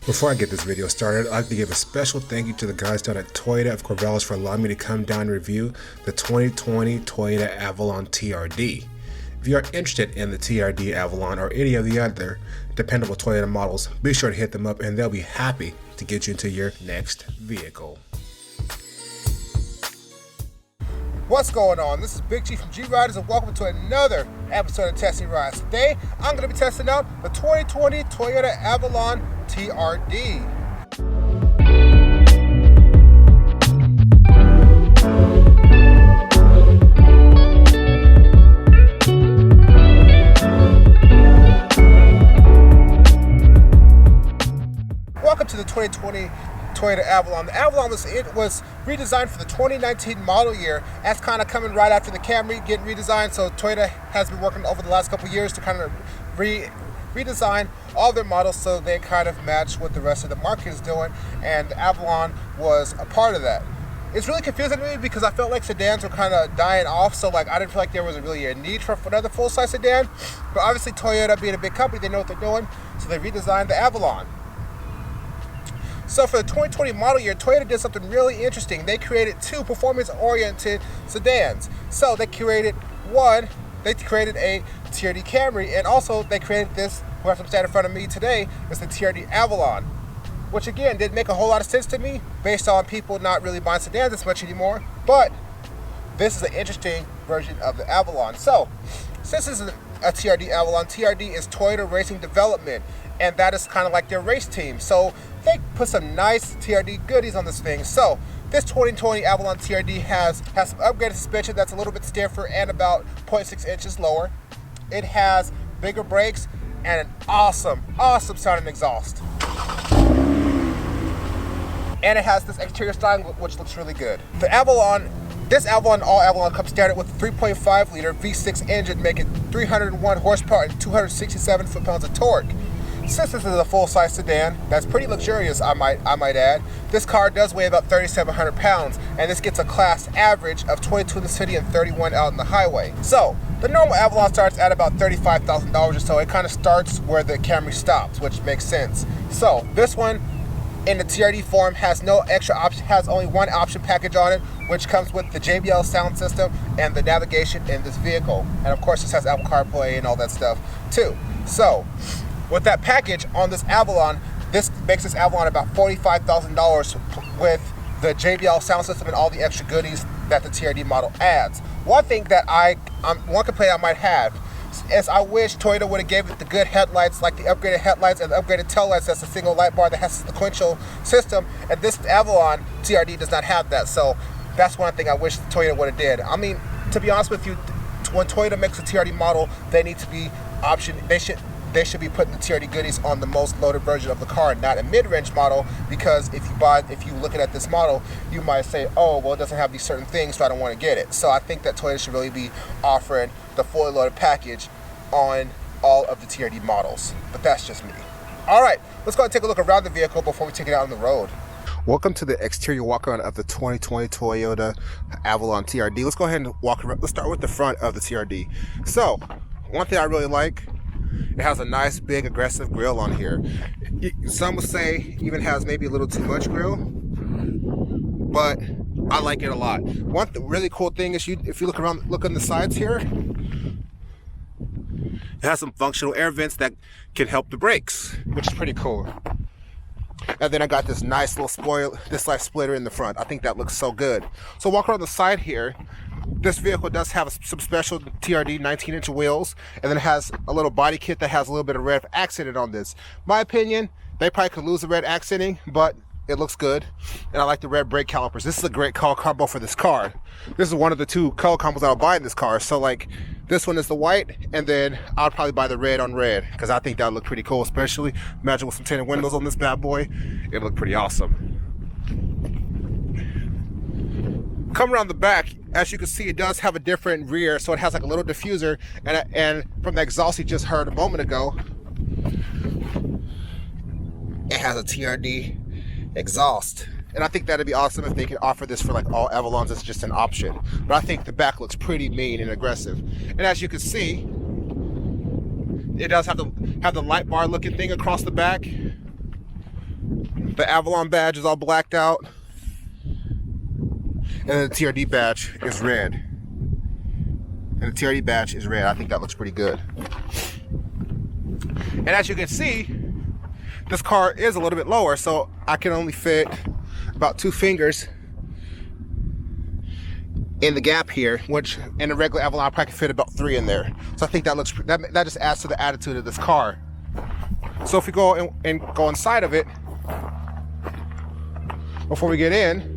Before I get this video started, I'd like to give a special thank you to the guys down at Toyota of Corvallis for allowing me to come down and review the 2020 Toyota Avalon TRD. If you are interested in the TRD Avalon or any of the other dependable Toyota models, be sure to hit them up and they'll be happy to get you into your next vehicle. What's going on? This is Big G from G Riders and welcome to another episode of Testing Rides. Today, I'm going to be testing out the 2020 Toyota Avalon TRD. Welcome to the 2020 Toyota Avalon. The Avalon was redesigned for the 2019 model year. That's kind of coming right after the Camry getting redesigned. So Toyota has been working over the last couple years to kind of redesign all their models so they kind of match what the rest of the market is doing, and the Avalon was a part of that. It's really confusing to me because I felt like sedans were kind of dying off, so like I didn't feel like there was really a need for another full-size sedan. But obviously Toyota, being a big company, they know what they're doing, so they redesigned the Avalon. So for the 2020 model year, Toyota did something really interesting. They created two performance-oriented sedans. So they created a TRD Camry, and also they created this, who I'm standing in front of me today, is the TRD Avalon, which again didn't make a whole lot of sense to me based on people not really buying sedans as much anymore. But this is an interesting version of the Avalon. So since this is a TRD Avalon, TRD is Toyota Racing Development, and that is kind of like their race team. So they put some nice TRD goodies on this thing. So this 2020 Avalon TRD has some upgraded suspension that's a little bit stiffer and about 0.6 inches lower. It has bigger brakes and an awesome sounding exhaust. And it has this exterior styling which looks really good. The Avalon, all Avalon comes standard with a 3.5 liter V6 engine making 301 horsepower and 267 foot-pounds of torque. Since this is a full-size sedan, that's pretty luxurious, I might add. This car does weigh about 3,700 pounds, and this gets a class average of 22 in the city and 31 out in the highway. So the normal Avalon starts at about $35,000 or so. It kind of starts where the Camry stops, which makes sense. So this one, in the TRD form, has no extra option, has only one option package on it, which comes with the JBL sound system and the navigation in this vehicle. And of course, this has Apple CarPlay and all that stuff too. So with that package on this Avalon, this makes this Avalon about $45,000 with the JBL sound system and all the extra goodies that the TRD model adds. One thing that one complaint I might have is I wish Toyota would have gave it the good headlights, like the upgraded headlights and the upgraded tail lights. That's a single light bar that has a sequential system, and this Avalon TRD does not have that. So that's one thing I wish Toyota would have did. I mean, to be honest with you, when Toyota makes a TRD model, they need to be they should be putting the TRD goodies on the most loaded version of the car, not a mid-range model, because if you looking at this model, you might say, oh, well, it doesn't have these certain things, so I don't want to get it. So I think that Toyota should really be offering the fully loaded package on all of the TRD models. But that's just me. All right, let's go and take a look around the vehicle before we take it out on the road. Welcome to the exterior walk-around of the 2020 Toyota Avalon TRD. Let's go ahead and walk around. Let's start with the front of the TRD. So one thing I really like, it has a nice big aggressive grille on here. Some would say even has maybe a little too much grille, but I like it a lot. One really cool thing is if you look on the sides here, it has some functional air vents that can help the brakes, which is pretty cool. And then I got this nice little light splitter in the front. I think that looks so good. So walk around the side here. This vehicle does have some special TRD 19-inch wheels, and then it has a little body kit that has a little bit of red accented on this. My opinion, they probably could lose the red accenting, but it looks good. And I like the red brake calipers. This is a great color combo for this car. This is one of the two color combos I'll buy in this car. So like this one is the white, and then I'll probably buy the red on red because I think that would look pretty cool, especially imagine with some tinted windows on this bad boy. It'd look pretty awesome. Come around the back, as you can see, it does have a different rear, so it has like a little diffuser, and from the exhaust you just heard a moment ago, it has a TRD exhaust. And I think that'd be awesome if they could offer this for like all Avalons as just an option. But I think the back looks pretty mean and aggressive. And as you can see, it does have the light bar looking thing across the back. The Avalon badge is all blacked out. And then the TRD badge is red. And the TRD badge is red. I think that looks pretty good. And as you can see, this car is a little bit lower, so I can only fit about 2 fingers in the gap here, which in a regular Avalon I probably can fit about 3 in there. So I think that looks, that just adds to the attitude of this car. So if we go and go inside of it, before we get in,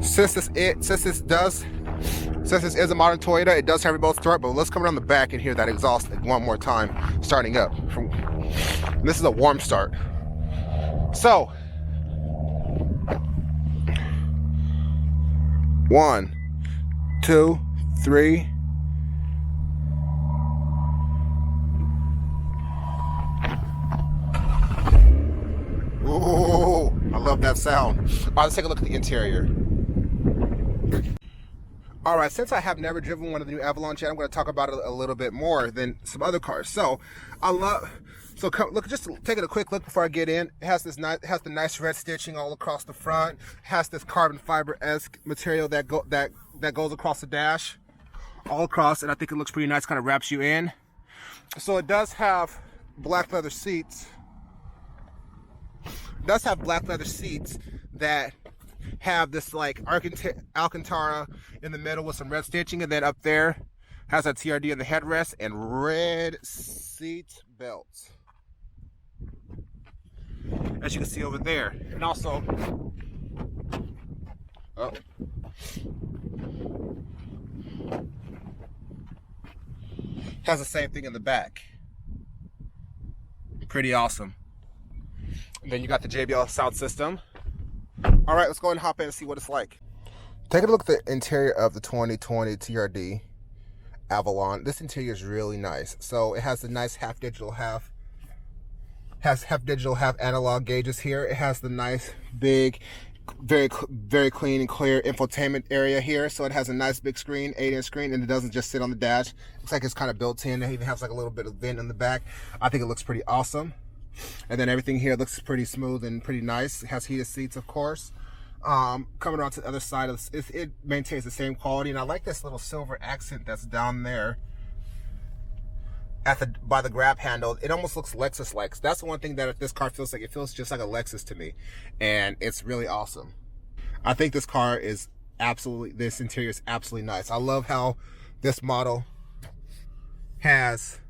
since this is a modern Toyota, it does have remote start, but let's come around the back and hear that exhaust one more time, starting up. This is a warm start. So, 1, 2, 3. Ooh, I love that sound. All right, let's take a look at the interior. All right, since I have never driven one of the new Avalon yet, I'm going to talk about it a little bit more than some other cars. So, look, just taking a quick look before I get in. It has this nice, the nice red stitching all across the front. It has this carbon fiber-esque material that goes across the dash, all across, and I think it looks pretty nice. Kind of wraps you in. So it does have black leather seats. It does have black leather seats that have this like Alcantara in the middle with some red stitching, and then up there has a TRD in the headrest and red seat belts, as you can see over there. And also, has the same thing in the back. Pretty awesome. And then you got the JBL sound system. All right, let's go ahead and hop in and see what it's like. Taking a look at the interior of the 2020 TRD Avalon. This interior is really nice. So it has the nice half digital, half analog gauges here. It has the nice big, very clean and clear infotainment area here. So it has a nice big screen, 8-inch screen, and it doesn't just sit on the dash. Looks like it's kind of built in. It even has like a little bit of vent in the back. I think it looks pretty awesome. And then everything here looks pretty smooth and pretty nice. It has heated seats, of course. Coming around to the other side of this, it maintains the same quality, and I like this little silver accent that's down there by the grab handle. It almost looks Lexus-like. That's the one thing that this car feels like. It feels just like a Lexus to me, and it's really awesome. I think this car is this interior is absolutely nice. I love how this model has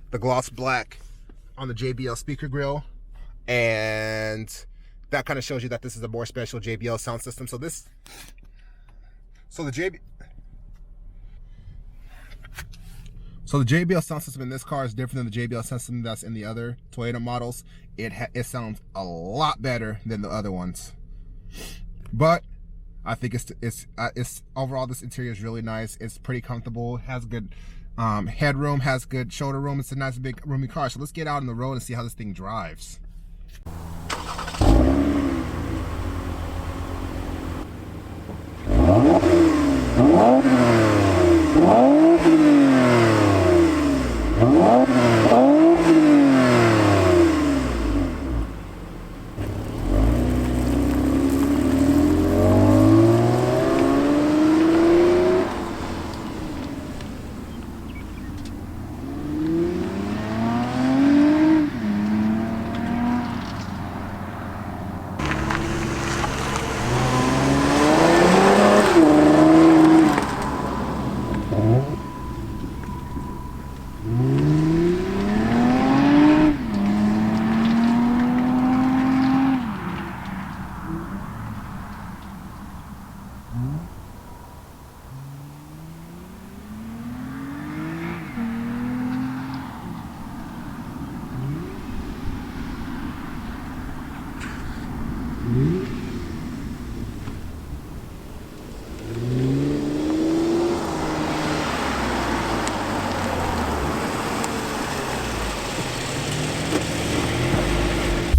the gloss black on the JBL speaker grill, and that kind of shows you that this is a more special JBL sound system. So the JBL sound system in this car is different than the JBL sound system that's in the other Toyota models. It sounds a lot better than the other ones, but I think it's overall this interior is really nice. It's pretty comfortable. It has good headroom, has good shoulder room. It's a nice big roomy car. So let's get out on the road and see how this thing drives.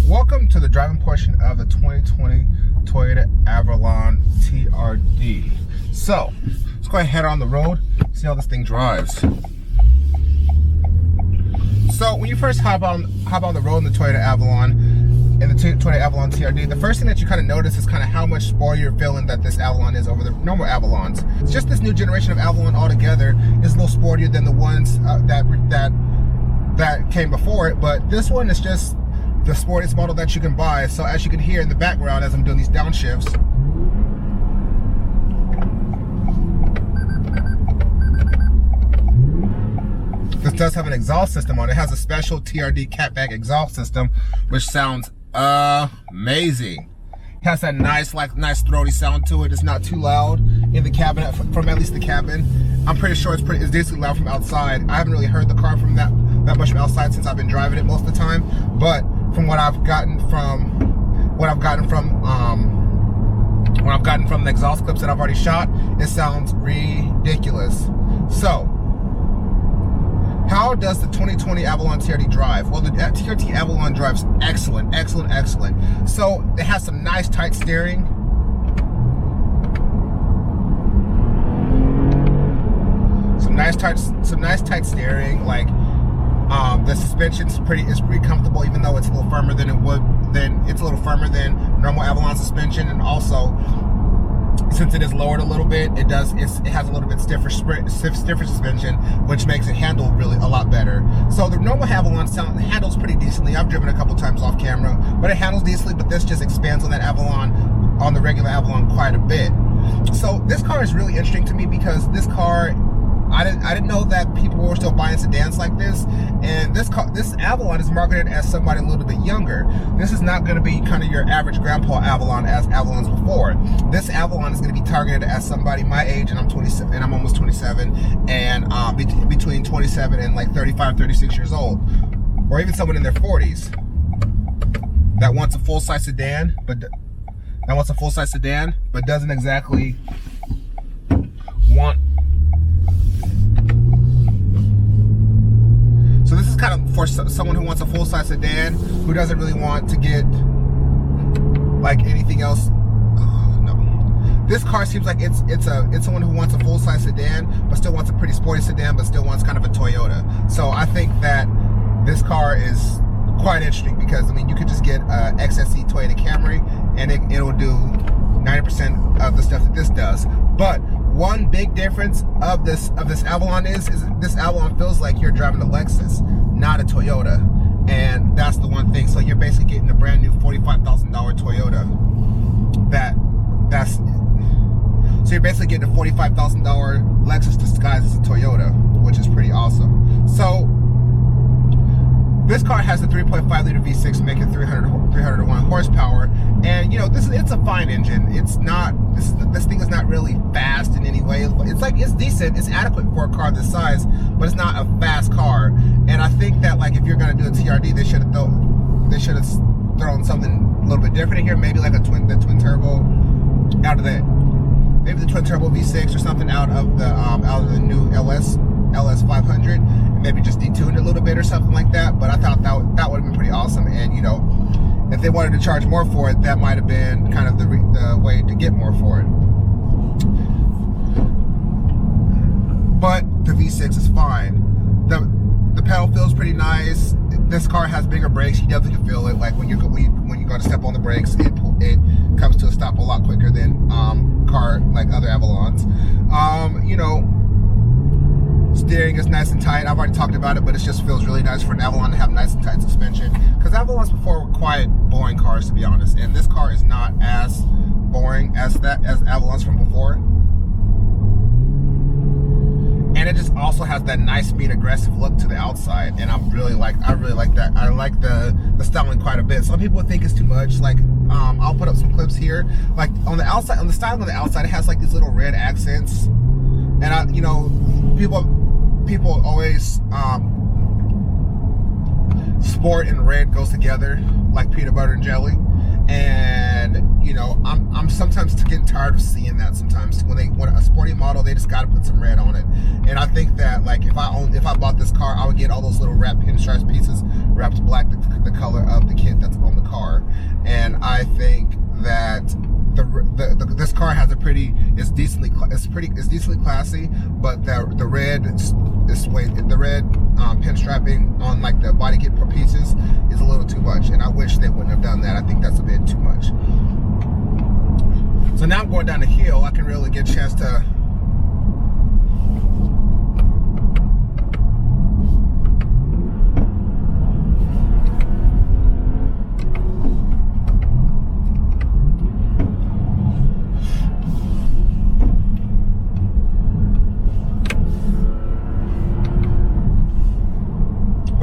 Welcome to the driving portion of the 2020 Toyota Avalon TRD. So, let's go ahead and head on the road, see how this thing drives. So when you first hop on the road in the Toyota Avalon, in the Toyota Avalon TRD, the first thing that you kind of notice is kind of how much sportier you're feeling that this Avalon is over the normal Avalons. It's just this new generation of Avalon altogether is a little sportier than the ones that came before it, but this one is just the sportiest model that you can buy. So as you can hear in the background as I'm doing these downshifts, this does have an exhaust system on it. It has a special TRD catback exhaust system, which sounds amazing. It has that nice throaty sound to it. It's not too loud in the cabin, from at least the cabin. I'm pretty sure it's decently loud from outside. I haven't really heard the car from that much from outside since I've been driving it most of the time. But from what I've gotten from the exhaust clips that I've already shot, it sounds ridiculous. So, how does the 2020 Avalon TRD drive? Well, the TRD Avalon drives excellent, excellent, excellent. So it has some nice tight steering. Some nice tight steering. Like the suspension's pretty comfortable, even though it's a little firmer than normal Avalon suspension, and also, since it is lowered a little bit, it has a little bit stiffer suspension, which makes it handle really a lot better. So the normal Avalon handles pretty decently. I've driven a couple times off camera, but it handles decently. But this just expands on that Avalon, on the regular Avalon, quite a bit. So this car is really interesting to me because this car, I didn't know that people were still buying sedans like this, and this Avalon is marketed as somebody a little bit younger. This is not going to be kind of your average grandpa Avalon as Avalons before. This Avalon is going to be targeted as somebody my age, and I'm 27, and I'm almost 27, and between 27 and like 35, 36 years old, or even someone in their 40s that wants a full-size sedan, but doesn't exactly want. So this is kind of for someone who wants a full-size sedan, who doesn't really want to get like anything else. Oh, no. This car seems like it's someone who wants a full-size sedan, but still wants a pretty sporty sedan, but still wants kind of a Toyota. So I think that this car is quite interesting because, I mean, you could just get a XSE Toyota Camry and it'll do 90% of the stuff that this does. But one big difference of this Avalon is this Avalon feels like you're driving a Lexus, not a Toyota, and that's the one thing. So you're basically getting a brand new $45,000 Toyota. So you're basically getting a $45,000 Lexus disguised as a Toyota, which is pretty awesome. So this car has a 3.5 liter V6 making 301 horsepower, and you know it's a fine engine. It's not this thing is not really fast in any way. It's decent. It's adequate for a car this size, but it's not a fast car. And I think that like if you're gonna do a TRD, they should have thrown something a little bit different in here. Maybe like the twin turbo out of the twin turbo V6 or something out of the new LS 500, and maybe just detune it a little bit or something like that. But I thought that would have been pretty awesome. And you know, if they wanted to charge more for it, that might have been kind of the way to get more for it. But the V6 is fine. The pedal feels pretty nice. This car has bigger brakes. You definitely can feel it. Like when you go to step on the brakes, it comes to a stop a lot quicker than car like other Avalons. You know, steering is nice and tight. I've already talked about it, but it just feels really nice for an Avalon to have nice and tight suspension. Because Avalons before were quite boring cars, to be honest, and this car is not as boring as Avalons from before. And it just also has that nice, mean, aggressive look to the outside, and I really like that. I like the styling quite a bit. Some people think it's too much. Like, I'll put up some clips here. Like on the outside, on the styling on the outside, it has like these little red accents, and you know, people always sport and red goes together like peanut butter and jelly. And you know, I'm sometimes getting tired of seeing that. Sometimes when a sporty model, they just got to put some red on it. And I think that like if I bought this car, I would get all those little wrapped pinstripe pieces wrapped black, the color of the kit that's on the car. And I think that this car has it's decently classy, but the red pinstriping on like the body kit pieces is a little too much, and I wish they wouldn't have done that. I think that's a bit too much. So now I'm going down the hill. I can really get a chance to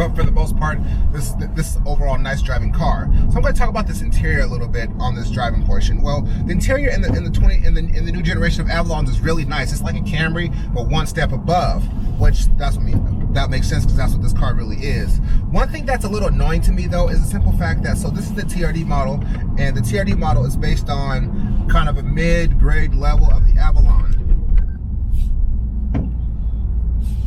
but for the most part, this is overall nice driving car. So I'm going to talk about this interior a little bit on this driving portion. Well, the interior in the new generation of Avalons is really nice. It's like a Camry, but one step above, which that makes sense because that's what this car really is. One thing that's a little annoying to me though is the simple fact that, so this is the TRD model, and the TRD model is based on kind of a mid-grade level of the Avalon.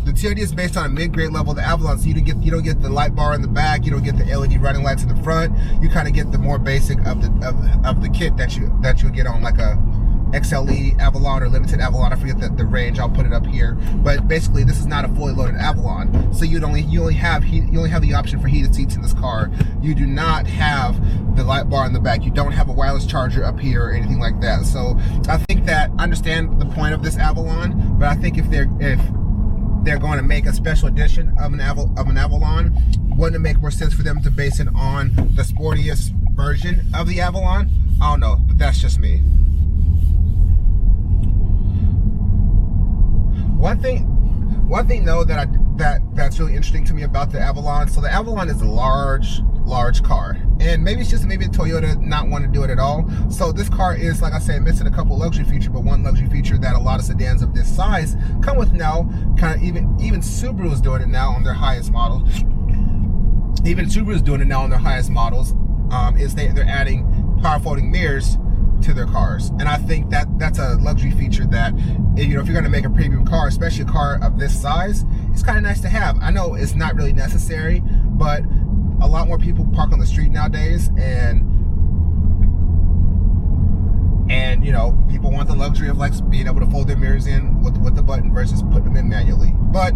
The TRD is based on a mid-grade level of the Avalon, so you don't get the light bar in the back, you don't get the LED running lights in the front. You kind of get the more basic of the kit that you get on like a XLE Avalon or limited Avalon. I forget the range. I'll put it up here. But basically, this is not a fully loaded Avalon, so you only have the option for heated seats in this car. You do not have the light bar in the back. You don't have a wireless charger up here or anything like that. So I think that I understand the point of this Avalon, but I think if they're going to make a special edition of an Avalon, wouldn't it make more sense for them to base it on the sportiest version of the Avalon? I don't know, but that's just me. One thing though that's really interesting to me about the Avalon. So the Avalon is a large car, and maybe Toyota not want to do it at all. So this car is, like I said, missing a couple luxury features, but one luxury feature that a lot of sedans of this size come with now, kind of even Subaru is doing it now on their highest models. Even Subaru is doing it now on their highest models. Is they're adding power folding mirrors to their cars, and I think that's a luxury feature that, if you're going to make a premium car, especially a car of this size, it's kind of nice to have. I know it's not really necessary, but a lot more people park on the street nowadays, and people want the luxury of like being able to fold their mirrors in with the button versus putting them in manually. But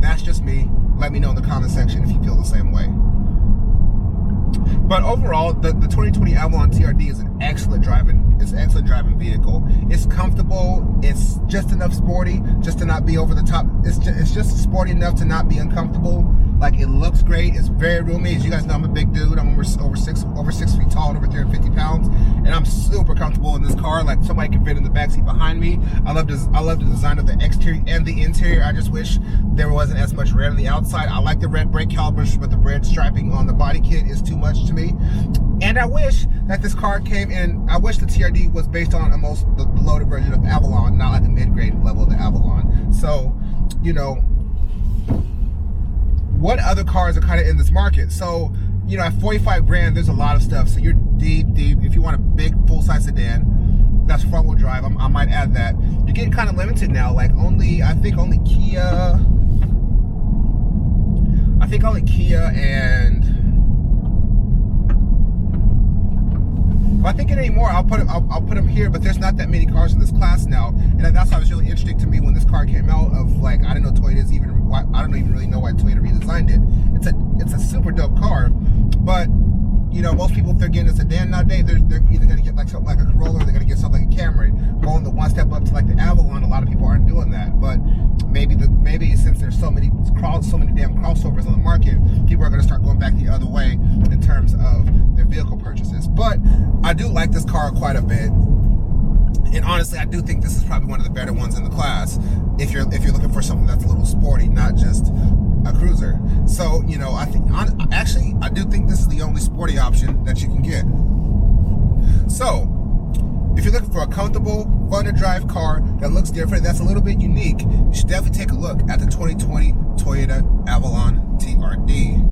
that's just me. Let me know in the comment section if you feel the same way. But overall, the 2020 Avalon TRD is an excellent driving vehicle. It's comfortable. It's just enough sporty, just to not be over the top. It's just sporty enough to not be uncomfortable. Like, it looks great. It's very roomy. As you guys know, I'm a big dude. I'm over 6 feet tall and over 350 pounds, and I'm super comfortable in this car. Like, somebody can fit in the backseat behind me. I love the design of the exterior and the interior. I just wish there wasn't as much red on the outside. I like the red brake calipers, but the red striping on the body kit is too much to me. And I wish that this car came in. I wish the TRD was based on the loaded version of Avalon, not like the mid-grade level of the Avalon. So, what other cars are kind of in this market? So, at 45 grand, there's a lot of stuff. So you're deep. If you want a big full-size sedan, that's front-wheel drive. I might add that. You're getting kind of limited now. Like I think only Kia and if I think it anymore, I'll put them here. But there's not that many cars in this class now, and that's why it was really interesting to me when this car came out. Of like, I didn't know Toyota's even. I don't even really know why Toyota redesigned it. It's a super dope car, but most people, if they're getting a sedan nowadays, they're either going to get like something like a Corolla, or they're going to get something like a Camry. Going the one step up to like the Avalon, a lot of people aren't doing that. But maybe since there's so many damn crossovers on the market, people are going to start going back the other way in terms of their vehicle purchases. But I do like this car quite a bit. And honestly, I do think this is probably one of the better ones in the class if you're looking for something that's a little sporty, not just a cruiser. So, I do think this is the only sporty option that you can get. So, if you're looking for a comfortable, fun to drive car that looks different, that's a little bit unique, you should definitely take a look at the 2020 Toyota Avalon TRD.